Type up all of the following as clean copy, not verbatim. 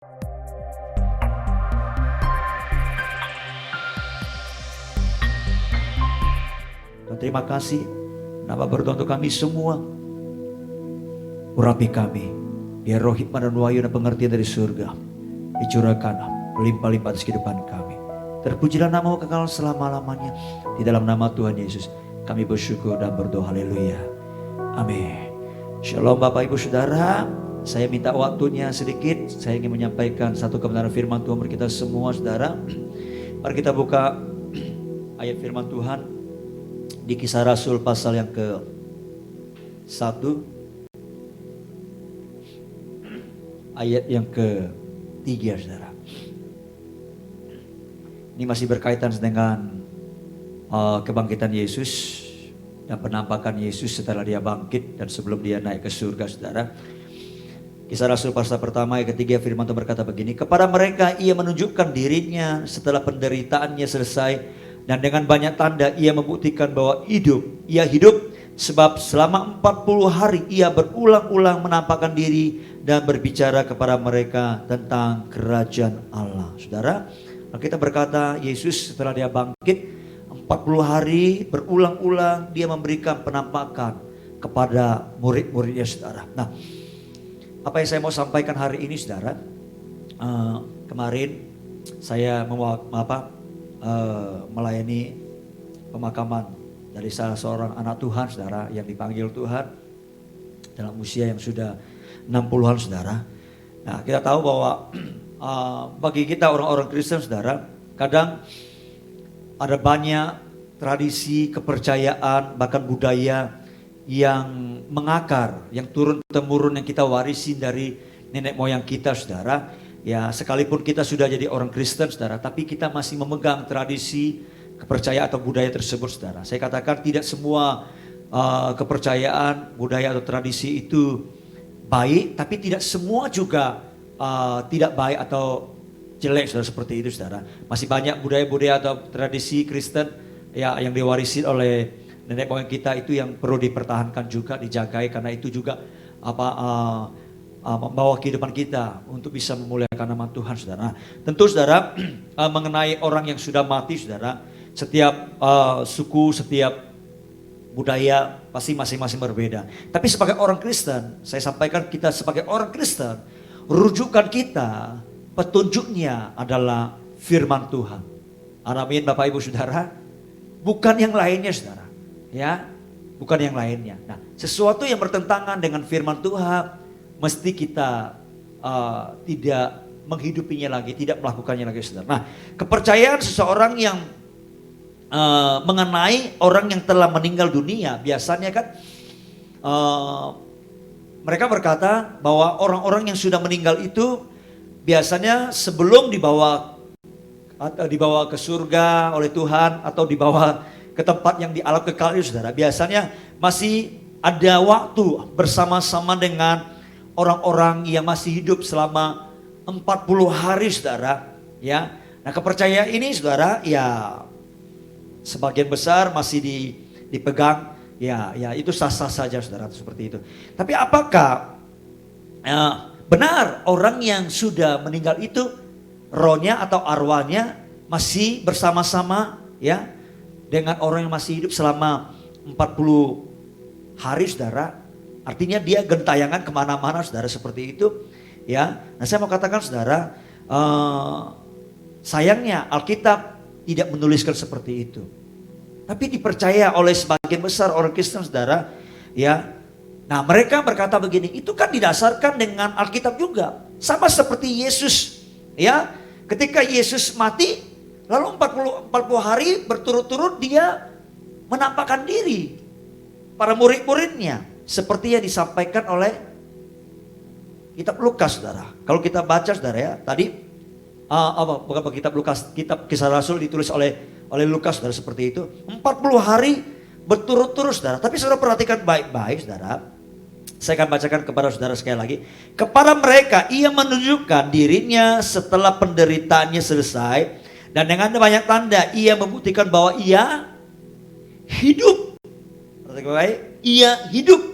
Terima kasih, nama berdoa untuk kami semua. Urapi kami, biar roh hikmah dan wahyu dan pengertian dari surga dicurahkan melimpah-limpah atas kehidupan kami. Terpujilah namamu kekal selama-lamanya. Di dalam nama Tuhan Yesus kami bersyukur dan berdoa, haleluya, amin. Shalom Bapak Ibu Saudara, saya minta waktunya sedikit. Saya ingin menyampaikan satu kebenaran firman Tuhan bagi kita semua saudara. Mari kita buka ayat firman Tuhan di Kisah Rasul pasal yang ke-1 ayat yang ke-3 saudara. Ini masih berkaitan dengan kebangkitan Yesus dan penampakan Yesus setelah dia bangkit dan sebelum dia naik ke surga saudara. Kisah Rasul pasal pertama ayat ke-3 firman Tuhan berkata begini, kepada mereka ia menunjukkan dirinya setelah penderitaannya selesai, dan dengan banyak tanda ia membuktikan bahwa ia hidup, sebab selama 40 hari ia berulang-ulang menampakkan diri dan berbicara kepada mereka tentang kerajaan Allah. Saudara, kita berkata Yesus setelah dia bangkit 40 hari berulang-ulang dia memberikan penampakan kepada murid-muridnya saudara. Nah, apa yang saya mau sampaikan hari ini saudara, kemarin saya melayani pemakaman dari salah seorang anak Tuhan saudara yang dipanggil Tuhan dalam usia yang sudah 60-an saudara. Nah, kita tahu bahwa bagi kita orang-orang Kristen saudara, kadang ada banyak tradisi, kepercayaan, bahkan budaya yang mengakar, yang turun-temurun yang kita warisi dari nenek moyang kita saudara. Ya, sekalipun kita sudah jadi orang Kristen saudara, tapi kita masih memegang tradisi, kepercayaan atau budaya tersebut saudara. Saya katakan tidak semua kepercayaan, budaya atau tradisi itu baik, tapi tidak semua juga tidak baik atau jelek saudara, seperti itu saudara. Masih banyak budaya-budaya atau tradisi Kristen ya yang diwarisi oleh nenek moyang kita itu yang perlu dipertahankan juga, dijagai, karena itu juga membawa kehidupan kita untuk bisa memuliakan nama Tuhan saudara. Nah, tentu saudara mengenai orang yang sudah mati saudara, setiap suku, setiap budaya pasti masing-masing berbeda. Tapi sebagai orang Kristen, saya sampaikan kita sebagai orang Kristen, rujukan kita, petunjuknya adalah firman Tuhan. Amin Bapak Ibu Saudara, bukan yang lainnya saudara. Ya, bukan yang lainnya. Nah, sesuatu yang bertentangan dengan firman Tuhan mesti kita tidak menghidupinya lagi, tidak melakukannya lagi saudara. Nah, kepercayaan seseorang yang mengenai orang yang telah meninggal dunia, biasanya kan mereka berkata bahwa orang-orang yang sudah meninggal itu biasanya sebelum dibawa ke surga oleh Tuhan atau dibawa ke tempat yang di alam kekal itu saudara, biasanya masih ada waktu bersama-sama dengan orang-orang yang masih hidup selama 40 hari saudara ya. Nah, kepercayaan ini saudara ya sebagian besar masih dipegang ya itu sah-sah saja saudara, seperti itu. Tapi apakah benar orang yang sudah meninggal itu rohnya atau arwahnya masih bersama-sama ya dengan orang yang masih hidup selama 40 hari saudara? Artinya dia gentayangan kemana-mana saudara, seperti itu ya. Nah, saya mau katakan saudara, sayangnya Alkitab tidak menuliskan seperti itu. Tapi dipercaya oleh sebagian besar orang Kristen saudara ya. Nah, mereka berkata begini, itu kan didasarkan dengan Alkitab juga. Sama seperti Yesus ya. Ketika Yesus mati, lalu 40 hari berturut-turut dia menampakkan diri para murid-muridnya. Seperti yang disampaikan oleh kitab Lukas saudara. Kalau kita baca saudara ya, tadi bukan kitab Lukas, kitab Kisah Rasul ditulis oleh Lukas saudara, seperti itu. 40 hari berturut-turut saudara. Tapi saudara perhatikan baik-baik saudara. Saya akan bacakan kepada saudara sekali lagi. Kepada mereka ia menunjukkan dirinya setelah penderitaannya selesai, dan dengan banyak tanda ia membuktikan bahwa ia hidup. Perhatikan baik, ia hidup.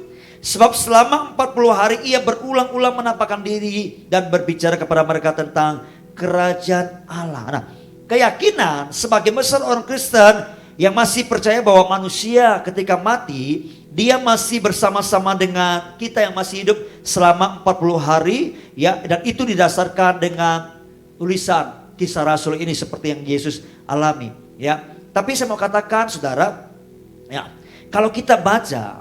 Sebab selama 40 hari ia berulang-ulang menampakkan diri dan berbicara kepada mereka tentang kerajaan Allah. Nah, keyakinan sebagai besar orang Kristen yang masih percaya bahwa manusia ketika mati, dia masih bersama-sama dengan kita yang masih hidup selama 40 hari, ya, dan itu didasarkan dengan tulisan Kisah Rasul ini seperti yang Yesus alami, ya. Tapi saya mau katakan saudara, ya, kalau kita baca,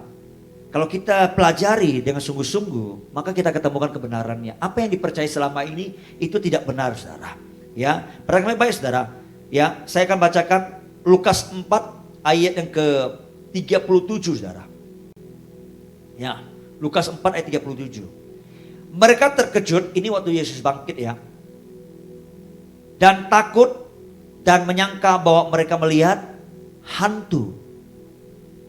kalau kita pelajari dengan sungguh-sungguh, maka kita ketemukan kebenarannya. Apa yang dipercaya selama ini itu tidak benar, saudara. Ya, perhatikan baik, saudara. Ya, saya akan bacakan Lukas 4 ayat yang ke-37, saudara. Ya, Lukas 4 ayat 37. Mereka terkejut, ini waktu Yesus bangkit, ya. Dan takut dan menyangka bahwa mereka melihat hantu.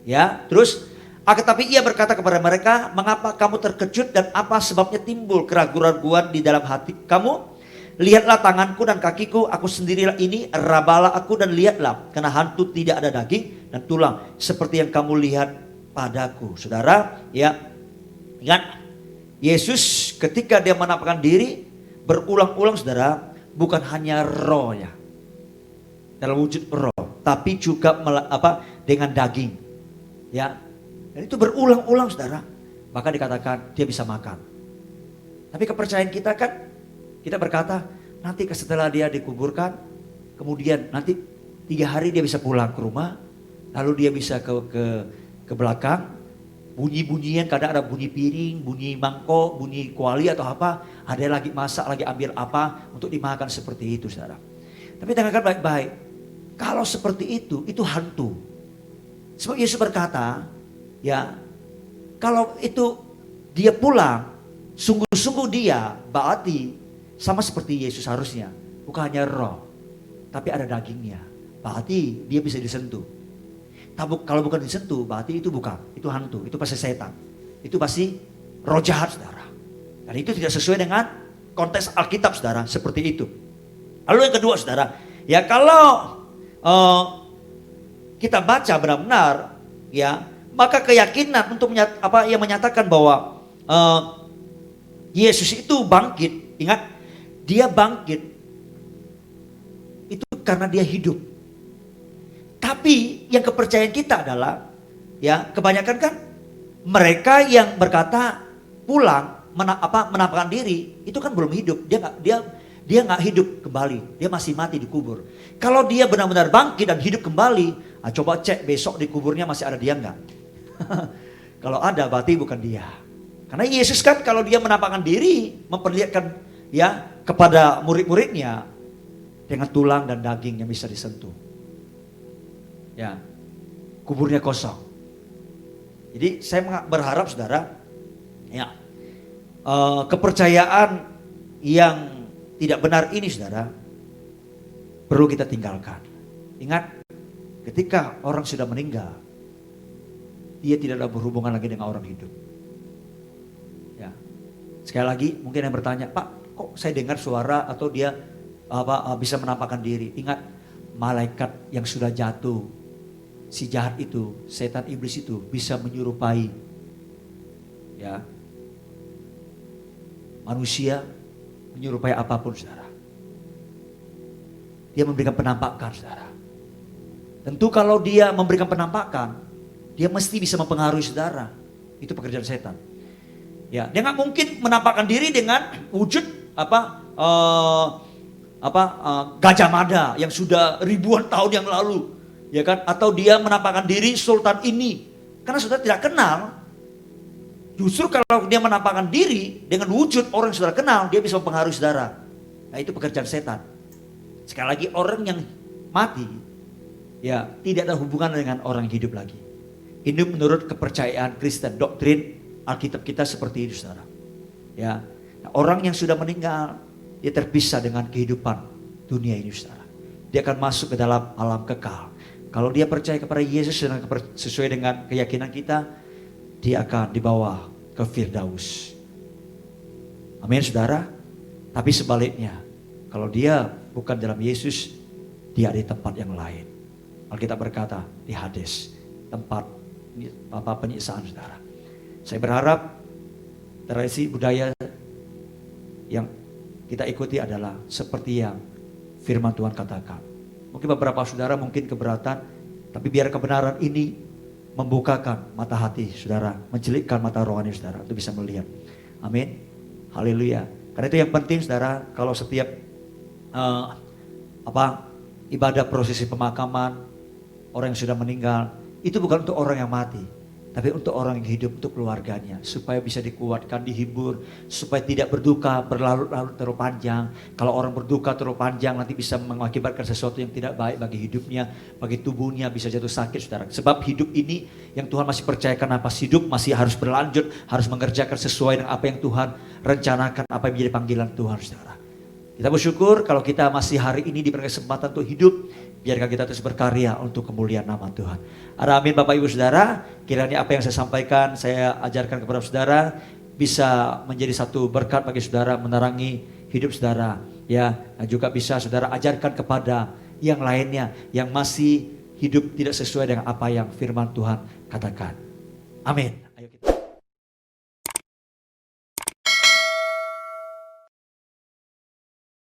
Ya, terus tetapi ia berkata kepada mereka, mengapa kamu terkejut dan apa sebabnya timbul keraguan-raguan di dalam hati kamu? Lihatlah tanganku dan kakiku, aku sendirilah ini, rabalah aku dan lihatlah, karena hantu tidak ada daging dan tulang seperti yang kamu lihat padaku. Saudara, ya, ingat Yesus ketika dia menampakkan diri berulang-ulang, saudara, bukan hanya roh, ya, dalam wujud roh, tapi juga dengan daging, ya. Dan itu berulang-ulang, saudara. Maka dikatakan dia bisa makan. Tapi kepercayaan kita kan, kita berkata nanti setelah dia dikuburkan, kemudian nanti 3 hari dia bisa pulang ke rumah, lalu dia bisa ke belakang, bunyi-bunyian, kadang ada bunyi piring, bunyi mangkok, bunyi kuali atau apa, ada yang lagi masak, lagi ambil apa untuk dimakan seperti itu, saudara. Tapi dengarkan baik-baik, kalau seperti itu hantu. Sebab Yesus berkata, ya, kalau itu dia pulang, sungguh-sungguh dia berarti sama seperti Yesus harusnya. Bukan hanya roh, tapi ada dagingnya. Berarti dia bisa disentuh. Kalau bukan disentuh, berarti itu bukan. Itu hantu, itu pasti setan. Itu pasti roh jahat, saudara. Dan itu tidak sesuai dengan konteks Alkitab, saudara. Seperti itu. Lalu yang kedua, saudara. Ya, kalau kita baca benar-benar, ya, maka keyakinan untuk yang menyatakan bahwa Yesus itu bangkit, ingat, dia bangkit itu karena dia hidup. Tapi yang kepercayaan kita adalah, ya, kebanyakan kan mereka yang berkata pulang menampakkan diri itu kan belum hidup, dia nggak hidup kembali, dia masih mati dikubur. Kalau dia benar-benar bangkit dan hidup kembali, coba cek besok di kuburnya masih ada dia nggak? Kalau ada berarti bukan dia. Karena Yesus kan kalau dia menampakkan diri, memperlihatkan, ya, kepada murid-muridnya dengan tulang dan daging yang bisa disentuh. Ya, kuburnya kosong. Jadi saya berharap, saudara, ya, kepercayaan yang tidak benar ini, saudara, perlu kita tinggalkan. Ingat, ketika orang sudah meninggal, dia tidak ada berhubungan lagi dengan orang hidup. Ya. Sekali lagi mungkin yang bertanya, Pak, kok saya dengar suara atau dia bisa menampakkan diri? Ingat, malaikat yang sudah jatuh, si jahat itu, setan iblis itu bisa menyerupai, ya, manusia, menyerupai apapun, saudara. Dia memberikan penampakan, saudara. Tentu kalau dia memberikan penampakan, dia mesti bisa mempengaruhi saudara. Itu pekerjaan setan. Ya, dia nggak mungkin menampakkan diri dengan wujud Gajah Mada yang sudah ribuan tahun yang lalu, ya kan? Atau dia menampakkan diri sultan ini, karena saudara tidak kenal. Justru kalau dia menampakkan diri dengan wujud orang yang saudara kenal, dia bisa mempengaruhi saudara. Nah, itu pekerjaan setan. Sekali lagi, orang yang mati, ya, tidak ada hubungan dengan orang yang hidup lagi. Ini menurut kepercayaan Kristen, doktrin Alkitab kita seperti itu, saudara. Ya, nah, orang yang sudah meninggal, dia terpisah dengan kehidupan dunia ini, saudara. Dia akan masuk ke dalam alam kekal. Kalau dia percaya kepada Yesus sesuai dengan keyakinan kita, dia akan dibawa ke Firdaus. Amin, saudara. Tapi sebaliknya, kalau dia bukan dalam Yesus, dia di tempat yang lain. Alkitab berkata di Hades, tempat penyiksaan, saudara. Saya berharap tradisi budaya yang kita ikuti adalah seperti yang firman Tuhan katakan. Mungkin beberapa saudara mungkin keberatan, tapi biar kebenaran ini membukakan mata hati saudara, mencelikkan mata rohani saudara untuk bisa melihat. Amin. Haleluya. Karena itu yang penting saudara, kalau setiap ibadah prosesi pemakaman orang yang sudah meninggal, itu bukan untuk orang yang mati, tapi untuk orang yang hidup, untuk keluarganya, supaya bisa dikuatkan, dihibur, supaya tidak berduka berlarut-larut terlalu panjang. Kalau orang berduka terlalu panjang nanti bisa mengakibatkan sesuatu yang tidak baik bagi hidupnya, bagi tubuhnya, bisa jatuh sakit saudara. Sebab hidup ini yang Tuhan masih percayakan nafas hidup masih harus berlanjut, harus mengerjakan sesuai dengan apa yang Tuhan rencanakan, apa yang menjadi panggilan Tuhan saudara. Kita bersyukur kalau kita masih hari ini diberi kesempatan untuk hidup, biarkan kita terus berkarya untuk kemuliaan nama Tuhan. Ada amin Bapak Ibu Saudara, kiranya apa yang saya sampaikan, saya ajarkan kepada saudara, bisa menjadi satu berkat bagi saudara, menerangi hidup saudara. Ya, dan juga bisa saudara ajarkan kepada yang lainnya, yang masih hidup tidak sesuai dengan apa yang firman Tuhan katakan. Amin.